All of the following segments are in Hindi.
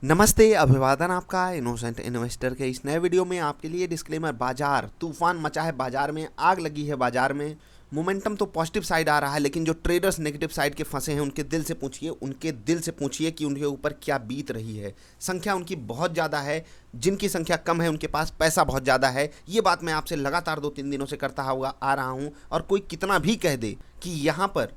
नमस्ते, अभिवादन आपका इनोसेंट इन्वेस्टर के इस नए वीडियो में आपके लिए डिस्क्लेमर। बाजार तूफान मचा है, बाजार में आग लगी है। बाजार में मोमेंटम तो पॉजिटिव साइड आ रहा है, लेकिन जो ट्रेडर्स नेगेटिव साइड के फंसे हैं उनके दिल से पूछिए कि उनके ऊपर क्या बीत रही है। संख्या उनकी बहुत ज़्यादा है, जिनकी संख्या कम है उनके पास पैसा बहुत ज़्यादा है। ये बात मैं आपसे लगातार 2-3 दिनों से करता हुआ आ रहा हूँ, और कोई कितना भी कह दे कि यहाँ पर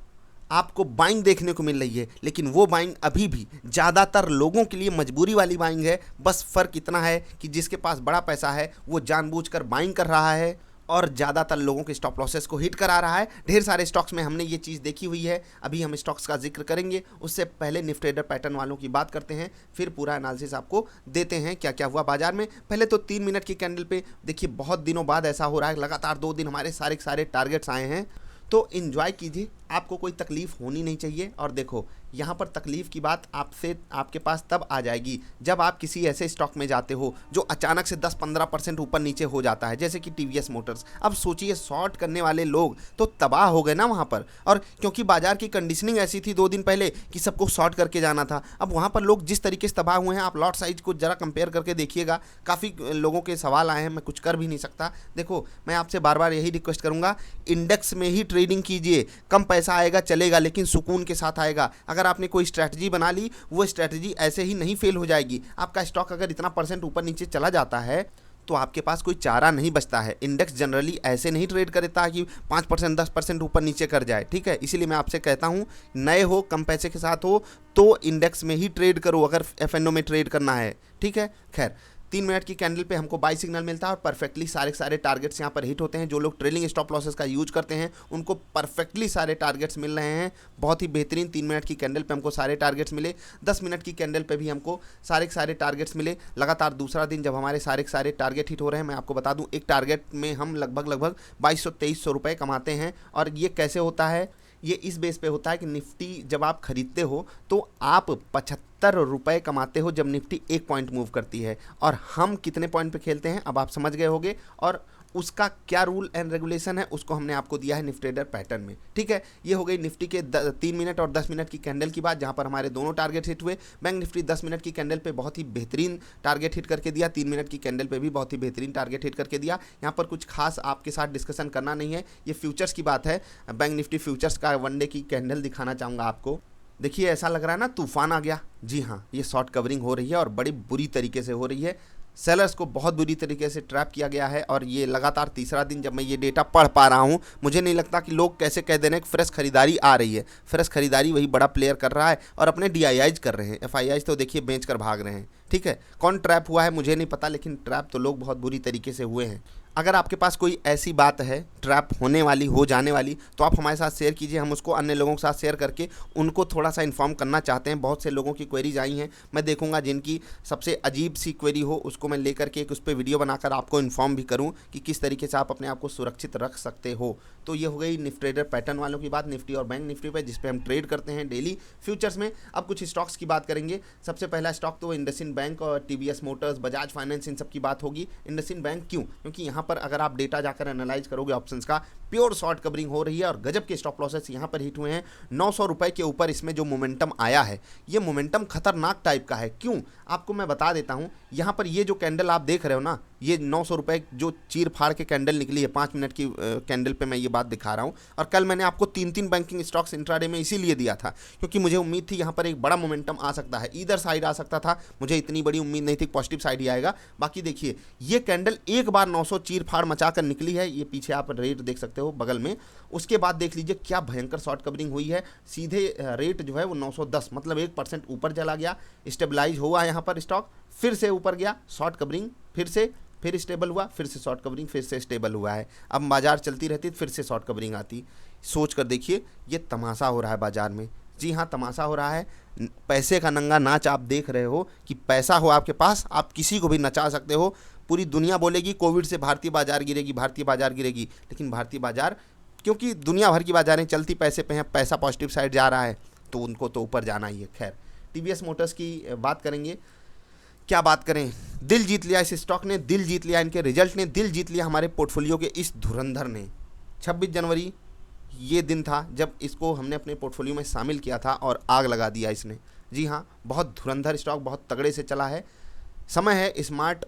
आपको बाइंग देखने को मिल रही है, लेकिन वो बाइंग अभी भी ज़्यादातर लोगों के लिए मजबूरी वाली बाइंग है। बस फ़र्क इतना है कि जिसके पास बड़ा पैसा है वो जानबूझकर बाइंग कर रहा है और ज़्यादातर लोगों के स्टॉप लॉसेस को हिट करा रहा है। ढेर सारे स्टॉक्स में हमने ये चीज़ देखी हुई है। अभी हम स्टॉक्स का जिक्र करेंगे, उससे पहले निफ्टी ट्रेडर पैटर्न वालों की बात करते हैं, फिर पूरा एनालिसिस आपको देते हैं क्या क्या हुआ बाजार में। पहले तो 3 मिनट की कैंडल पे देखिए, बहुत दिनों बाद ऐसा हो रहा है, लगातार 2 दिन हमारे सारे टारगेट्स आए हैं। तो इन्जॉय कीजिए, आपको कोई तकलीफ होनी नहीं चाहिए। और देखो, यहाँ पर तकलीफ की बात आपके पास तब आ जाएगी जब आप किसी ऐसे स्टॉक में जाते हो जो अचानक से 10-15% ऊपर नीचे हो जाता है, जैसे कि टीवीएस मोटर्स। अब सोचिए, शॉर्ट करने वाले लोग तो तबाह हो गए ना वहाँ पर। और क्योंकि बाजार की कंडीशनिंग ऐसी थी 2 दिन पहले कि सबको शॉर्ट करके जाना था, अब वहाँ पर लोग जिस तरीके से तबाह हुए हैं, आप लॉट साइज को जरा कंपेयर करके देखिएगा। काफ़ी लोगों के सवाल आए हैं, मैं कुछ कर भी नहीं सकता। देखो, मैं आपसे बार बार यही रिक्वेस्ट करूँगा, इंडेक्स में ही ट्रेडिंग कीजिए। कम पैसा आएगा चलेगा, लेकिन सुकून के साथ आएगा। अगर आपने कोई स्ट्रैटेजी बना ली, वो स्ट्रैटेजी ऐसे ही नहीं फेल हो जाएगी। आपका स्टॉक अगर इतना परसेंट ऊपर नीचे चला जाता है तो आपके पास कोई चारा नहीं बचता है। इंडेक्स जनरली ऐसे नहीं ट्रेड करता कि 5% 10% ऊपर नीचे कर जाए, ठीक है। इसीलिए मैं आपसे कहता हूँ, नए हो, कम पैसे के साथ हो तो इंडेक्स में ही ट्रेड करो अगर एफएनओ में ट्रेड करना है, ठीक है। खैर, 3 मिनट की कैंडल पे हमको बाई सिग्नल मिलता है और परफेक्टली सारे टारगेट्स यहाँ पर हिट होते हैं। जो लोग ट्रेलिंग स्टॉप लॉसेस का यूज करते हैं उनको परफेक्टली सारे टारगेट्स मिल रहे हैं। बहुत ही बेहतरीन 3 मिनट की कैंडल पे हमको सारे टारगेट्स मिले। 10 मिनट की कैंडल पे भी हमको सारे टारगेट्स मिले। लगातार दूसरा दिन जब हमारे सारे टारगेट हिट हो रहे हैं, मैं आपको बता दूँ, एक टारगेट में हम लगभग 2200-2300 रुपये कमाते हैं। और ये कैसे होता है? ये इस बेस पे होता है कि निफ्टी जब आप खरीदते हो तो आप 75 रुपये कमाते हो जब निफ्टी 1 पॉइंट मूव करती है। और हम कितने पॉइंट पे खेलते हैं अब आप समझ गए होंगे, और उसका क्या रूल एंड रेगुलेशन है उसको हमने आपको दिया है निफ्टी ट्रेडर पैटर्न में, ठीक है। ये हो गई निफ्टी के 3 मिनट और 10 मिनट की कैंडल की बात, जहां पर हमारे दोनों टारगेट हिट हुए। बैंक निफ्टी 10 मिनट की कैंडल पे बहुत ही बेहतरीन टारगेट हिट करके दिया, 3 मिनट की कैंडल पे भी बहुत ही बेहतरीन टारगेट हिट करके दिया। यहाँ पर कुछ खास आपके साथ डिस्कशन करना नहीं है, ये फ्यूचर्स की बात है। बैंक निफ्टी फ्यूचर्स का 1 डे की कैंडल दिखाना चाहूँगा आपको। देखिए, ऐसा लग रहा है ना तूफान आ गया। जी हाँ, ये शॉर्ट कवरिंग हो रही है और बड़ी बुरी तरीके से हो रही है। सेलर्स को बहुत बुरी तरीके से ट्रैप किया गया है, और ये लगातार तीसरा दिन जब मैं ये डेटा पढ़ पा रहा हूँ, मुझे नहीं लगता कि लोग कैसे कह दे रहे हैं कि फ्रेश खरीदारी आ रही है। फ्रेश खरीदारी वही बड़ा प्लेयर कर रहा है और अपने डीआईआईज कर रहे हैं। एफआईआईज तो देखिए बेच कर भाग रहे हैं, ठीक है। कौन ट्रैप हुआ है मुझे नहीं पता, लेकिन ट्रैप तो लोग बहुत बुरी तरीके से हुए हैं। अगर आपके पास कोई ऐसी बात है ट्रैप होने वाली, हो जाने वाली, तो आप हमारे साथ शेयर कीजिए। हम उसको अन्य लोगों के साथ शेयर करके उनको थोड़ा सा इन्फॉर्म करना चाहते हैं। बहुत से लोगों की क्वेरीज आई हैं, मैं देखूंगा जिनकी सबसे अजीब सी क्वेरी हो उसको मैं लेकर के एक उस पर वीडियो बनाकर आपको इन्फॉर्म भी करूं कि किस तरीके से आप अपने आप को सुरक्षित रख सकते हो। तो ये हो गई निफ्टी ट्रेडर पैटर्न वालों की बात, निफ्टी और बैंक निफ्टी पे, जिसपे हम ट्रेड करते हैं डेली फ्यूचर्स में। अब कुछ स्टॉक्स की बात करेंगे। सबसे पहला स्टॉक तो इंडसइंड बैंक और टीवीएस मोटर्स, बजाज फाइनेंस, इन सब की बात होगी। इंडसइंड बैंक क्यों? क्योंकि यहाँ पर अगर आप डेटा जाकर एनालाइज करोगे ऑप्शंस का, प्योर शॉर्ट कवरिंग हो रही है और गजब के स्टॉप लॉसेस यहाँ पर हिट हुए हैं। 900 रुपए के ऊपर इसमें जो मोमेंटम आया है, ये मोमेंटम खतरनाक टाइप का है। क्यों? आपको मैं बता देता हूँ। यहाँ पर ये जो कैंडल आप देख रहे हो ना, ये 900 रुपए जो चीर फाड़ के कैंडल निकली है, 5 मिनट की कैंडल पे मैं ये बात दिखा रहा हूँ। और कल मैंने आपको 3 बैंकिंग स्टॉक्स इंट्राडे में इसीलिए दिया था क्योंकि मुझे उम्मीद थी यहाँ पर एक बड़ा मोमेंटम आ सकता है, इधर साइड आ सकता था। मुझे इतनी बड़ी उम्मीद नहीं थी, पॉजिटिव साइड ही आएगा। बाकी देखिए, ये कैंडल एक बार 900 चीर फाड़ मचा कर निकली है। ये पीछे आप रेट देख सकते हो बगल में। उसके बाद देख लीजिए क्या भयंकर शॉर्ट कवरिंग हुई है। सीधे रेट जो है वो 910, मतलब 1% ऊपर चला गया, स्टेबलाइज हुआ यहाँ पर स्टॉक, फिर से ऊपर गया, शॉर्ट कवरिंग, फिर स्टेबल हुआ, फिर से शॉर्ट कवरिंग, फिर से स्टेबल हुआ है। अब बाजार चलती रहती फिर से शॉर्ट कवरिंग आती। सोच कर देखिए, ये तमाशा हो रहा है बाजार में। जी हाँ, तमाशा हो रहा है। पैसे का नंगा नाच आप देख रहे हो कि पैसा हो आपके पास, आप किसी को भी नचा सकते हो। पूरी दुनिया बोलेगी कोविड से भारतीय बाजार गिरेगी, भारतीय बाजार गिरेगी, लेकिन भारतीय बाजार, क्योंकि दुनिया भर की बाजारें चलती पैसे पे हैं, पैसा पॉजिटिव साइड जा रहा है, तो उनको तो ऊपर जाना ही है। खैर, टीवीएस मोटर्स की बात करेंगे। क्या बात करें, दिल जीत लिया इस स्टॉक ने, दिल जीत लिया इनके रिजल्ट ने, दिल जीत लिया हमारे पोर्टफोलियो के इस धुरंधर ने। 26 जनवरी ये दिन था जब इसको हमने अपने पोर्टफोलियो में शामिल किया था और आग लगा दिया इसने। जी हाँ, बहुत धुरंधर स्टॉक, बहुत तगड़े से चला है। समय है स्मार्ट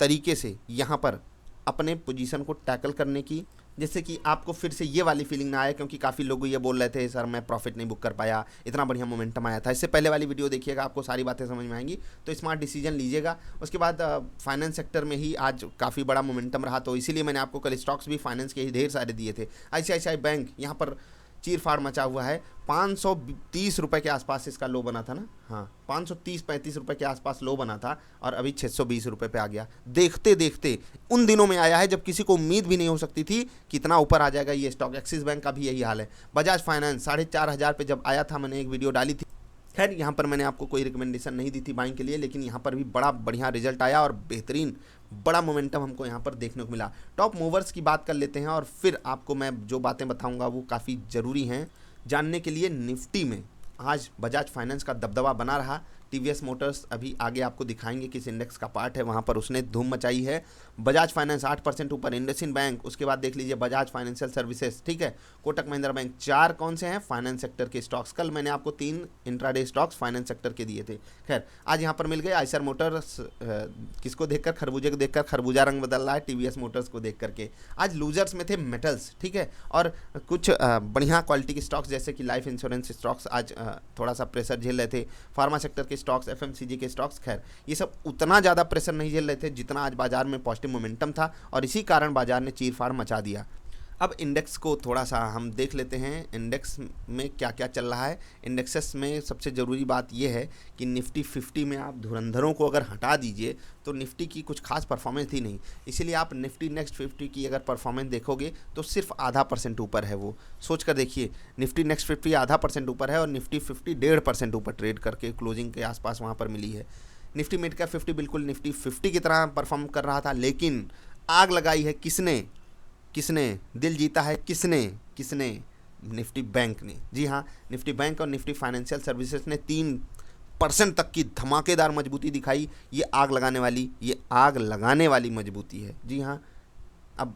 तरीके से यहाँ पर अपने पोजीशन को टैकल करने की, जिससे कि आपको फिर से ये वाली फीलिंग ना आए, क्योंकि काफ़ी लोग ये बोल रहे थे सर मैं प्रॉफिट नहीं बुक कर पाया, इतना बढ़िया मोमेंटम आया था। इससे पहले वाली वीडियो देखिएगा, आपको सारी बातें समझ में आएंगी, तो स्मार्ट डिसीजन लीजिएगा। उसके बाद फाइनेंस सेक्टर में ही आज काफ़ी बड़ा मोमेंटम रहा, तो इसीलिए मैंने आपको कल स्टॉक्स भी फाइनेंस के ही ढेर सारे दिए थे। ICICI बैंक यहाँ पर चीर फाड़ मचा हुआ है, 530 रुपये के आसपास इसका लो बना था ना, हाँ 530-35 रुपये के आसपास लो बना था, और अभी 620 रुपये पे आ गया। देखते देखते उन दिनों में आया है जब किसी को उम्मीद भी नहीं हो सकती थी कितना ऊपर आ जाएगा ये स्टॉक। एक्सिस बैंक का भी यही हाल है। बजाज फाइनेंस 4,500 पे जब आया था, मैंने एक वीडियो डाली थी। खैर यहाँ पर मैंने आपको कोई रिकमेंडेशन नहीं दी थी बाइंग के लिए, लेकिन यहाँ पर भी बड़ा बढ़िया रिजल्ट आया और बेहतरीन बड़ा मोमेंटम हमको यहाँ पर देखने को मिला। टॉप मूवर्स की बात कर लेते हैं, और फिर आपको मैं जो बातें बताऊँगा वो काफ़ी ज़रूरी हैं जानने के लिए। निफ्टी में आज बजाज फाइनेंस का दबदबा बना रहा। TVS मोटर्स अभी आगे आपको दिखाएंगे किस इंडेक्स का पार्ट है, वहाँ पर उसने धूम मचाई है। बजाज फाइनेंस 8% ऊपर, इंडसइंड बैंक, उसके बाद देख लीजिए बजाज फाइनेंशियल सर्विसेज, ठीक है, कोटक महिंद्रा बैंक। 4 कौन से हैं फाइनेंस सेक्टर के स्टॉक्स। कल मैंने आपको 3 इंट्राडे स्टॉक्स फाइनेंस सेक्टर के दिए थे। खैर आज यहाँ पर मिल गए। आइसर मोटर्स किसको देखकर, खरबूजे को देखकर खरबूजा रंग बदल रहा है, TVS मोटर्स को देख करके। आज लूजर्स में थे मेटल्स, ठीक है, और कुछ बढ़िया क्वालिटी के स्टॉक्स जैसे कि लाइफ इंश्योरेंस स्टॉक्स आज थोड़ा सा प्रेशर झेल रहे थे। फार्मा सेक्टर के स्टॉक्स, FMCG के स्टॉक्स, खैर ये सब उतना ज़्यादा प्रेशर नहीं झेल रहे थे जितना आज बाजार में पॉजिटिव मोमेंटम था, और इसी कारण बाजार ने चीर-फाड़ मचा दिया। अब इंडेक्स को थोड़ा सा हम देख लेते हैं, इंडेक्स में क्या क्या चल रहा है। इंडेक्सेस में सबसे ज़रूरी बात यह है कि निफ्टी 50 में आप धुरंधरों को अगर हटा दीजिए तो निफ्टी की कुछ खास परफॉर्मेंस थी नहीं। इसीलिए आप निफ्टी नेक्स्ट 50 की अगर परफॉर्मेंस देखोगे तो सिर्फ ½ % ऊपर है। वो सोच कर देखिए, निफ्टी नेक्स्ट 50 ½ % ऊपर है, और निफ्टी 50 1.5% ऊपर ट्रेड करके क्लोजिंग के आसपास वहाँ पर मिली है। निफ्टी मिड कैप 50 बिल्कुल निफ्टी 50 की तरह परफॉर्म कर रहा था, लेकिन आग लगाई है किसने दिल जीता है, किसने निफ्टी बैंक ने। जी हाँ, निफ्टी बैंक और निफ्टी फाइनेंशियल सर्विसेज ने 3% तक की धमाकेदार मजबूती दिखाई। ये आग लगाने वाली मजबूती है। जी हाँ, अब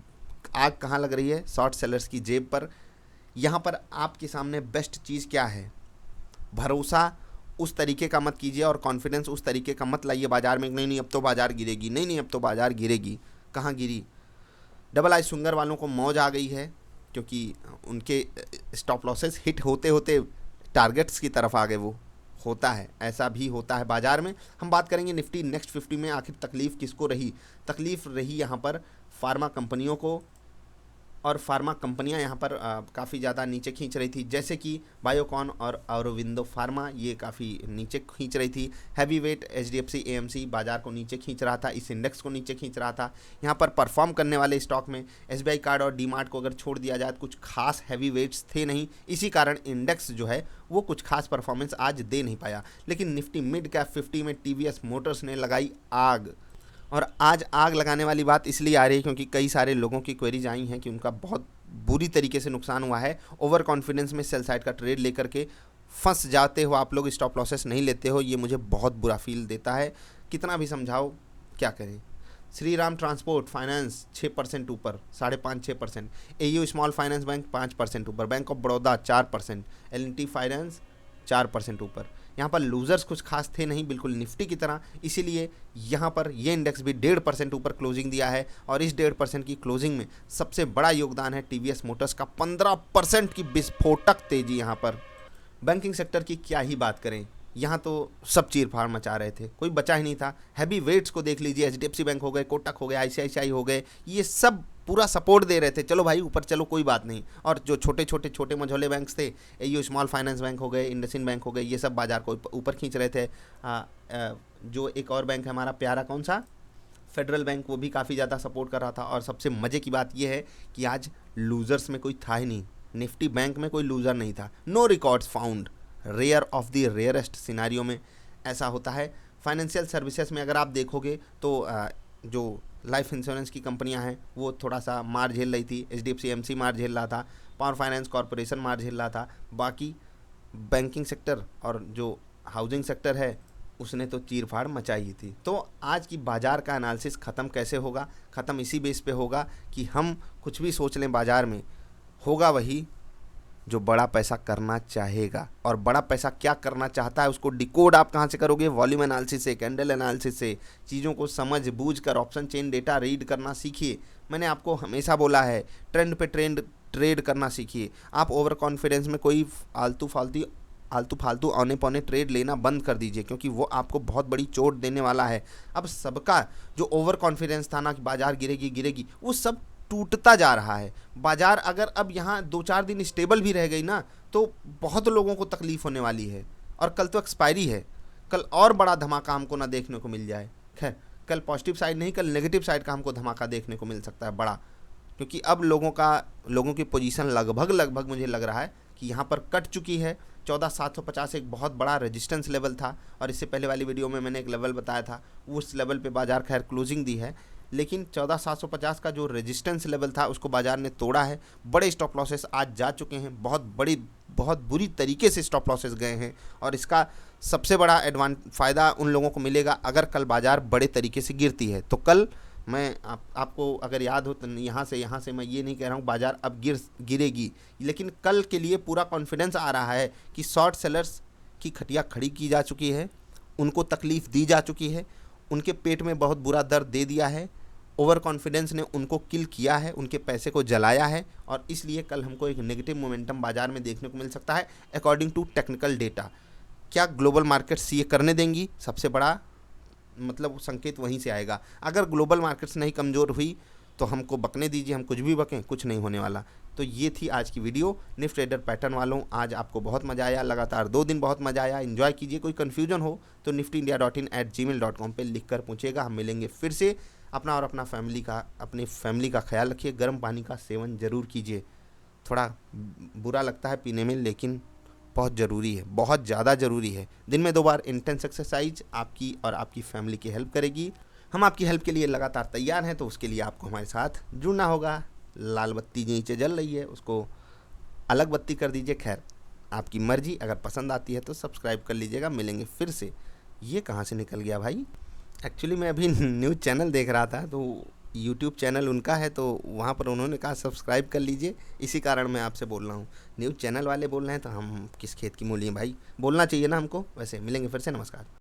आग कहाँ लग रही है, शॉर्ट सेलर्स की जेब पर। यहाँ पर आपके सामने बेस्ट चीज़ क्या है, भरोसा उस तरीके का मत कीजिए और कॉन्फिडेंस उस तरीके का मत लाइए बाजार में। नहीं अब तो बाजार गिरेगी, नहीं अब तो बाजार गिरेगी। कहाँ गिरी? डबल आई सुंगर वालों को मौज आ गई है, क्योंकि उनके स्टॉप लॉसेस हिट होते होते टारगेट्स की तरफ आ गए। वो होता है, ऐसा भी होता है बाजार में। हम बात करेंगे निफ्टी नेक्स्ट 50 में आखिर तकलीफ़ किसको रही। तकलीफ़ रही यहाँ पर फार्मा कंपनियों को, और फार्मा कंपनियां यहाँ पर काफ़ी ज़्यादा नीचे खींच रही थी, जैसे कि बायोकॉन और औरोबिंदो फार्मा, ये काफ़ी नीचे खींच रही थी। हैवी वेट HDFC AMC बाजार को नीचे खींच रहा था, इस इंडेक्स को नीचे खींच रहा था। यहाँ पर परफॉर्म करने वाले स्टॉक में SBI कार्ड और डीमार्ट को अगर छोड़ दिया जाए तो कुछ खास हैवी वेट्स थे नहीं, इसी कारण इंडेक्स जो है वो कुछ खास परफॉर्मेंस आज दे नहीं पाया। लेकिन निफ्टी मिड कैप 50 में TVS मोटर्स ने लगाई आग। और आज आग लगाने वाली बात इसलिए आ रही है क्योंकि कई सारे लोगों की क्वेरीज आई हैं कि उनका बहुत बुरी तरीके से नुकसान हुआ है। ओवर कॉन्फिडेंस में सेल साइड का ट्रेड लेकर के फंस जाते हो आप लोग, स्टॉप लॉसेस नहीं लेते हो, ये मुझे बहुत बुरा फील देता है। कितना भी समझाओ क्या करें। श्री राम ट्रांसपोर्ट फाइनेंस 6% ऊपर, 5.5-6%। AU स्मॉल फाइनेंस बैंक 5% ऊपर, bank of Baroda 4%, L&T finance 4% ऊपर। यहाँ पर लूजर्स कुछ खास थे नहीं, बिल्कुल निफ्टी की तरह, इसीलिए यहाँ पर ये इंडेक्स भी 1.5% ऊपर क्लोजिंग दिया है। और इस 1.5% की क्लोजिंग में सबसे बड़ा योगदान है TVS मोटर्स का, 15% की विस्फोटक तेजी यहाँ पर। बैंकिंग सेक्टर की क्या ही बात करें, यहाँ तो सब चीर-फाड़ मचा रहे थे, कोई बचा ही नहीं था। हैवी वेट्स को देख लीजिए, HDFC बैंक हो गए, कोटक हो गए, ICICI हो गए, ये सब पूरा सपोर्ट दे रहे थे, चलो भाई ऊपर चलो कोई बात नहीं। और जो छोटे मझोले बैंक्स थे, AU स्मॉल फाइनेंस बैंक हो गए, इंडसइंड बैंक हो गए, ये सब बाजार को ऊपर खींच रहे थे। जो एक और बैंक है हमारा प्यारा, कौन सा, फेडरल बैंक, वो भी काफ़ी ज़्यादा सपोर्ट कर रहा था। और सबसे मज़े की बात यह है कि आज लूजर्स में कोई था ही नहीं, निफ्टी बैंक में कोई लूज़र नहीं था। No records found, rare of the rarest scenario में ऐसा होता है। फाइनेंशियल सर्विसेज में अगर आप देखोगे तो जो लाइफ इंश्योरेंस की कंपनियां हैं वो थोड़ा सा मार झेल रही थी, HDFC AMC मार झेल रहा था, पावर फाइनेंस कॉरपोरेशन मार झेल रहा था। बाकी बैंकिंग सेक्टर और जो हाउसिंग सेक्टर है उसने तो चीर-फाड़ मचाई ही थी। तो आज की बाज़ार का एनालिसिस ख़त्म कैसे होगा, ख़त्म इसी बेस पे होगा कि हम कुछ भी सोच लें बाज़ार में, होगा वही जो बड़ा पैसा करना चाहेगा। और बड़ा पैसा क्या करना चाहता है उसको डिकोड आप कहाँ से करोगे? वॉल्यूम एनालिसिस से, कैंडल एनालिसिस से। चीज़ों को समझ बूझ कर ऑप्शन चेन डेटा रीड करना सीखिए। मैंने आपको हमेशा बोला है, ट्रेंड पे ट्रेड करना सीखिए। आप ओवर कॉन्फिडेंस में कोई आलतू फालतू औने पौने ट्रेड लेना बंद कर दीजिए, क्योंकि वो आपको बहुत बड़ी चोट देने वाला है। अब सबका जो ओवर कॉन्फिडेंस था ना कि बाजार गिरेगी, वो सब टूटता जा रहा है। बाजार अगर अब यहाँ 2-4 दिन स्टेबल भी रह गई ना, तो बहुत लोगों को तकलीफ होने वाली है। और कल तो एक्सपायरी है, कल और बड़ा धमाका हमको ना देखने को मिल जाए। खैर, कल पॉजिटिव साइड नहीं, कल नेगेटिव साइड का हमको धमाका देखने को मिल सकता है बड़ा, क्योंकि अब लोगों की पोजीशन लगभग मुझे लग रहा है कि यहाँ पर कट चुकी है। 14,750 एक बहुत बड़ा रेजिस्टेंस लेवल था, और इससे पहले वाली वीडियो में मैंने एक लेवल बताया था, उस लेवल पे बाजार खैर क्लोजिंग दी है, लेकिन 14,750 का जो रेजिस्टेंस लेवल था उसको बाजार ने तोड़ा है। बड़े स्टॉप लॉसेस आज जा चुके हैं, बहुत बुरी तरीके से स्टॉप लॉसेस गए हैं, और इसका सबसे बड़ा फ़ायदा उन लोगों को मिलेगा अगर कल बाजार बड़े तरीके से गिरती है। तो कल मैं आपको अगर याद हो तो यहाँ से मैं ये नहीं कह रहा हूँ बाजार अब गिरेगी, लेकिन कल के लिए पूरा कॉन्फिडेंस आ रहा है कि शॉर्ट सेलर्स की खटिया खड़ी की जा चुकी है, उनको तकलीफ़ दी जा चुकी है, उनके पेट में बहुत बुरा दर्द दे दिया है। ओवर कॉन्फिडेंस ने उनको किल किया है, उनके पैसे को जलाया है, और इसलिए कल हमको एक नेगेटिव मोमेंटम बाजार में देखने को मिल सकता है अकॉर्डिंग टू टेक्निकल डेटा। क्या ग्लोबल मार्केट्स ये करने देंगी? सबसे बड़ा मतलब संकेत वहीं से आएगा। अगर ग्लोबल मार्केट्स नहीं कमज़ोर हुई तो हमको बकने दीजिए, हम कुछ भी बकें, कुछ नहीं होने वाला। तो ये थी आज की वीडियो। निफ्टी ट्रेडर पैटर्न वालों, आज आपको बहुत मज़ा आया, लगातार 2 दिन बहुत मज़ा आया, एंजॉय कीजिए। कोई कन्फ्यूजन हो तो niftyindia.in@gmail.com पे लिख कर पूछिएगा। हम मिलेंगे फिर से। अपना और अपनी फैमिली का ख्याल रखिए। गर्म पानी का सेवन ज़रूर कीजिए। थोड़ा बुरा लगता है पीने में, लेकिन बहुत ज़रूरी है, बहुत ज़्यादा ज़रूरी है। दिन में 2 बार इंटेंस एक्सरसाइज आपकी और आपकी फैमिली की हेल्प करेगी। हम आपकी हेल्प के लिए लगातार तैयार हैं, तो उसके लिए आपको हमारे साथ जुड़ना होगा। लाल बत्ती नीचे जल रही है, उसको अलग बत्ती कर दीजिए। खैर, आपकी मर्जी। अगर पसंद आती है तो सब्सक्राइब कर लीजिएगा। मिलेंगे फिर से। ये कहाँ से निकल गया भाई? एक्चुअली मैं अभी न्यूज़ चैनल देख रहा था, तो यूट्यूब चैनल उनका है, तो वहाँ पर उन्होंने कहा सब्सक्राइब कर लीजिए, इसी कारण मैं आपसे बोल रहा हूँ। न्यूज़ चैनल वाले बोल रहे हैं तो हम किस खेत की मूली हैं भाई? बोलना चाहिए ना हमको। वैसे मिलेंगे फिर से। नमस्कार।